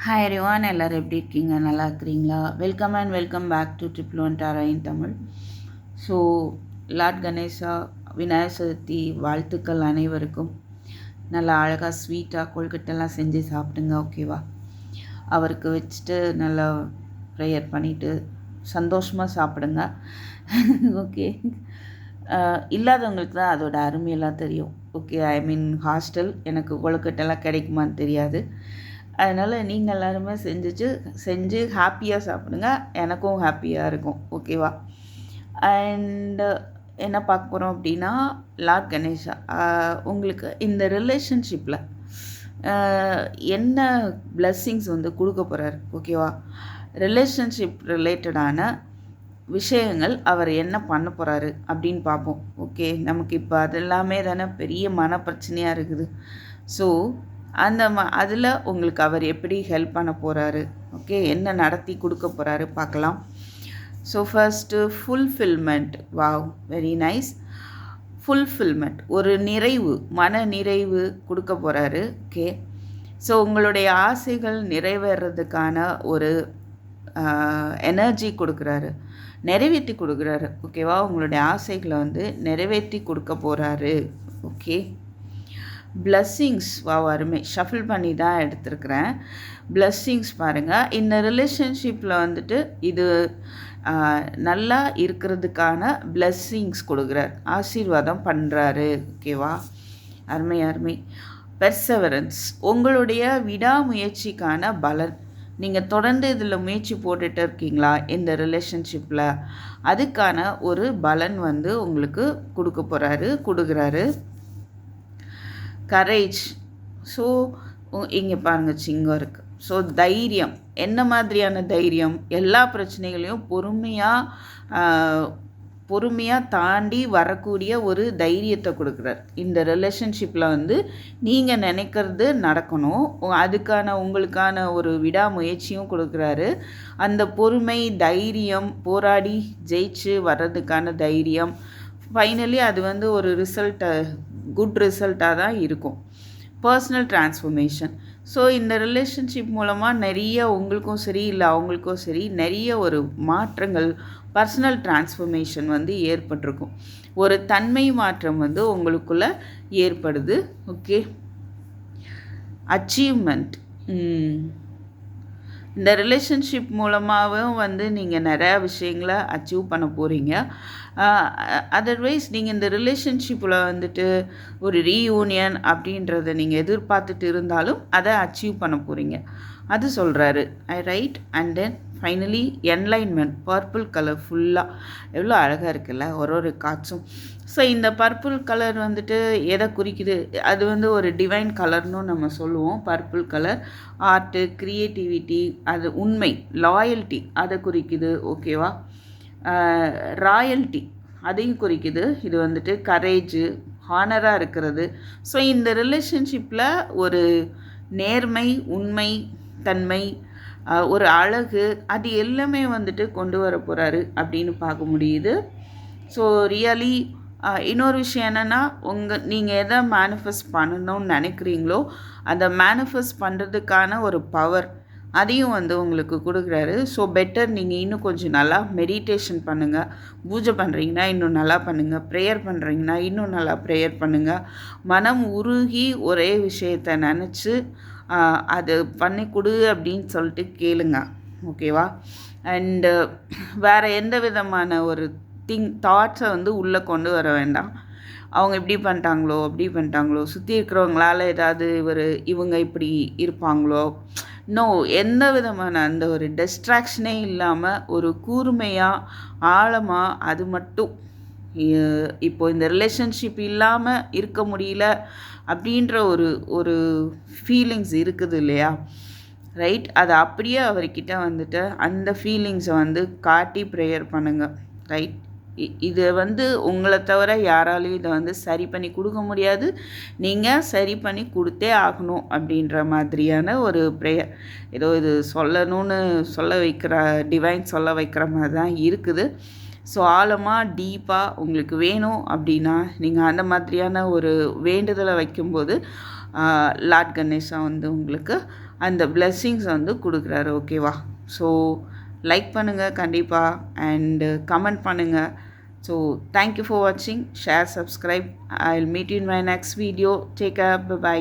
Hi everyone, எல்லோரும் எப்படி இருக்கீங்க? நல்லா இருக்கிறீங்களா? Welcome back to triple one tarot in Tamil. So lord Ganesha Vinayagar Chaturthi வாழ்த்துக்கள் அனைவருக்கும். நல்லா அழகாக ஸ்வீட்டாக கொழுக்கட்டெல்லாம் செஞ்சு சாப்பிடுங்க, ஓகேவா? அவருக்கு வச்சுட்டு நல்லா ப்ரேயர் பண்ணிவிட்டு சந்தோஷமாக சாப்பிடுங்க. ஓகே. இல்லாதவங்களுக்கு தான் அதோட அருமையெல்லாம் தெரியும். ஓகே, ஐ மீன் ஹாஸ்டல், எனக்கு கொழுக்கட்டெல்லாம் கிடைக்குமான்னு தெரியாது. அதனால் நீங்கள் எல்லாருமே செஞ்சு ஹாப்பியாக சாப்பிடுங்க. எனக்கும் ஹாப்பியாக இருக்கும், ஓகேவா? அண்டு என்ன பார்க்க போகிறோம் அப்படின்னா, லார்ட் கணேஷா உங்களுக்கு இந்த ரிலேஷன்ஷிப்பில் என்ன பிளெஸ்ஸிங்ஸ் வந்து கொடுக்க போகிறார், ஓகேவா? ரிலேஷன்ஷிப் ரிலேட்டடான விஷயங்கள் அவர் என்ன பண்ண போகிறாரு அப்படின்னு பார்ப்போம். ஓகே, நமக்கு இப்போ அதெல்லாமே தானே பெரிய மன பிரச்சனையாக இருக்குது. ஸோ அதில் உங்களுக்கு அவர் எப்படி ஹெல்ப் பண்ண போகிறாரு, ஓகே, என்ன நடத்தி கொடுக்க போகிறாரு பார்க்கலாம். So first fulfilment. Wow, very nice. Fulfilment, ஒரு நிறைவு, மன நிறைவு கொடுக்க போகிறாரு. ஓகே, ஸோ உங்களுடைய ஆசைகள் நிறைவேறதுக்கான ஒரு எனர்ஜி கொடுக்குறாரு, நிறைவேற்றி கொடுக்குறாரு, ஓகேவா? உங்களுடைய ஆசைகளை வந்து நிறைவேற்றி கொடுக்க போகிறாரு. Okay, blessings. அருமை. ஷஃபில் பண்ணி தான் எடுத்திருக்கிறேன். பிளஸ்ஸிங்ஸ் பாருங்கள். இந்த ரிலேஷன்ஷிப்பில் வந்துட்டு இது நல்லா இருக்கிறதுக்கான பிளஸ்ஸிங்ஸ் கொடுக்குறார், ஆசீர்வாதம் பண்ணுறாரு, ஓகேவா? அருமை. பெர்சவரன்ஸ், உங்களுடைய விடாமுயற்சிக்கான பலன். நீங்கள் தொடர்ந்து இதில் முயற்சி போட்டுட்டு இருக்கீங்களா இந்த ரிலேஷன்ஷிப்பில், அதுக்கான ஒரு பலன் வந்து உங்களுக்கு கொடுக்குறாரு. கரேஜ். ஸோ இங்கே பாருங்கள், சிங்கம் இருக்குது. ஸோ தைரியம், என்ன மாதிரியான தைரியம்? எல்லா பிரச்சனைகளையும் பொறுமையாக தாண்டி வரக்கூடிய ஒரு தைரியத்தை கொடுக்குறார். இந்த ரிலேஷன்ஷிப்பில் வந்து நீங்கள் நினைக்கிறது நடக்கணும், அதுக்கான உங்களுக்கான ஒரு விடாமுயற்சியும் கொடுக்குறாரு. அந்த பொறுமை, தைரியம், போராடி ஜெயிச்சு வர்றதுக்கான தைரியம், ஃபைனலி அது வந்து ஒரு குட் ரிசல்ட்டாக தான் இருக்கும். Personal transformation. ஸோ இந்த ரிலேஷன்ஷிப் மூலமாக நிறைய உங்களுக்கும் சரி இல்லை அவங்களுக்கும் சரி நிறைய ஒரு மாற்றங்கள், பர்சனல் டிரான்ஸ்ஃபர்மேஷன் வந்து ஏற்பட்டிருக்கும். ஒரு தன்மை மாற்றம் வந்து உங்களுக்குள்ளே ஏற்படுது. Okay, achievement. இந்த ரிலேஷன்ஷிப் மூலமாகவும் வந்து நீங்கள் நிறையா விஷயங்களை அச்சீவ் பண்ண போகிறீங்க. அதர்வைஸ் நீங்கள் இந்த ரிலேஷன்ஷிப்பில் வந்துட்டு ஒரு ரீயூனியன் அப்படின்றத நீங்கள் எதிர்பார்த்துட்டு இருந்தாலும் அதை அச்சீவ் பண்ண போகிறீங்க, அது சொல்கிறாரு. Right. And then finally enlightenment. Purple colour ஃபுல்லாக எவ்வளோ அழகாக இருக்குல்ல ஒரு காட்சும். ஸோ இந்த பர்பிள் கலர் வந்துட்டு எதை குறிக்குது? அது வந்து ஒரு டிவைன் கலர்னு நம்ம சொல்லுவோம். பர்பிள் கலர் ஆர்ட்டு, க்ரியேட்டிவிட்டி, அது உண்மை, லாயல்ட்டி அதை குறிக்குது, ஓகேவா? ராயல்ட்டி அதையும் குறிக்குது. இது வந்துட்டு கரேஜு, ஹானராக இருக்கிறது. ஸோ இந்த ரிலேஷன்ஷிப்பில் ஒரு நேர்மை, உண்மை, தன்மை, ஒரு அழகு, அது எல்லாமே வந்துட்டு கொண்டு வர போகிறாரு அப்படின்னு பார்க்க முடியுது. ஸோ ரியலி இன்னொரு விஷயம் என்னென்னா, நீங்கள் எதை மேனிஃபெஸ்ட் பண்ணணும்னு நினைக்கிறீங்களோ அதை மேனிஃபெஸ்ட் பண்ணுறதுக்கான ஒரு பவர், அதையும் வந்து உங்களுக்கு கொடுக்குறாரு. ஸோ பெட்டர் நீங்கள் இன்னும் கொஞ்சம் நல்லா மெடிடேஷன் பண்ணுங்கள். பூஜை பண்ணுறீங்கன்னா இன்னும் நல்லா பண்ணுங்கள். ப்ரேயர் பண்ணுறீங்கன்னா இன்னும் நல்லா ப்ரேயர் பண்ணுங்கள். மனம் உருகி ஒரே விஷயத்தை நினச்சி அது பண்ணி கொடு அப்படின்னு சொல்லிட்டு கேளுங்க, ஓகேவா? அண்டு வேறு எந்த விதமான ஒரு தாட்ஸை வந்து உள்ளே கொண்டு வர வேண்டாம். அவங்க இப்படி பண்ணிட்டாங்களோ அப்படி பண்ணிட்டாங்களோ, சுற்றி இருக்கிறவங்களால ஏதாவது இவங்க இப்படி இருப்பாங்களோ, நோ, எந்த விதமான அந்த ஒரு டிஸ்ட்ராக்ஷனே இல்லாமல் ஒரு கூர்மையாக ஆழமாக அது மட்டும். இப்போது இந்த ரிலேஷன்ஷிப் இல்லாமல் இருக்க முடியல அப்படின்ற ஒரு ஃபீலிங்ஸ் இருக்குது இல்லையா? ரைட். அதை அப்படியே அவர்கிட்ட வந்துட்டு அந்த ஃபீலிங்ஸை வந்து காட்டி ப்ரேயர் பண்ணுங்கள். ரைட். இது வந்து உங்களை தவிர யாராலையும் இதை வந்து சரி பண்ணி கொடுக்க முடியாது. நீங்கள் சரி பண்ணி கொடுத்தே ஆகணும் அப்படின்ற மாதிரியான ஒரு ப்ரேயர். ஏதோ இது சொல்லணும்னு டிவைன் சொல்ல வைக்கிற மாதிரி தான் இருக்குது. ஸோ ஆழமாக டீப்பாக உங்களுக்கு வேணும் அப்படின்னா நீங்கள் அந்த மாதிரியான ஒரு வேண்டுதலை வைக்கும்போது லார்ட் கணேசா வந்து உங்களுக்கு அந்த பிளெஸ்ஸிங்ஸ் வந்து கொடுக்குறாரு. ஓகேவா? ஸோ லைக் பண்ணுங்கள் கண்டிப்பாக, அண்டு கமெண்ட் பண்ணுங்கள். ஸோ தேங்க்யூ ஃபார் வாட்சிங். Share, subscribe. I will meet you in my next video. Take care. By.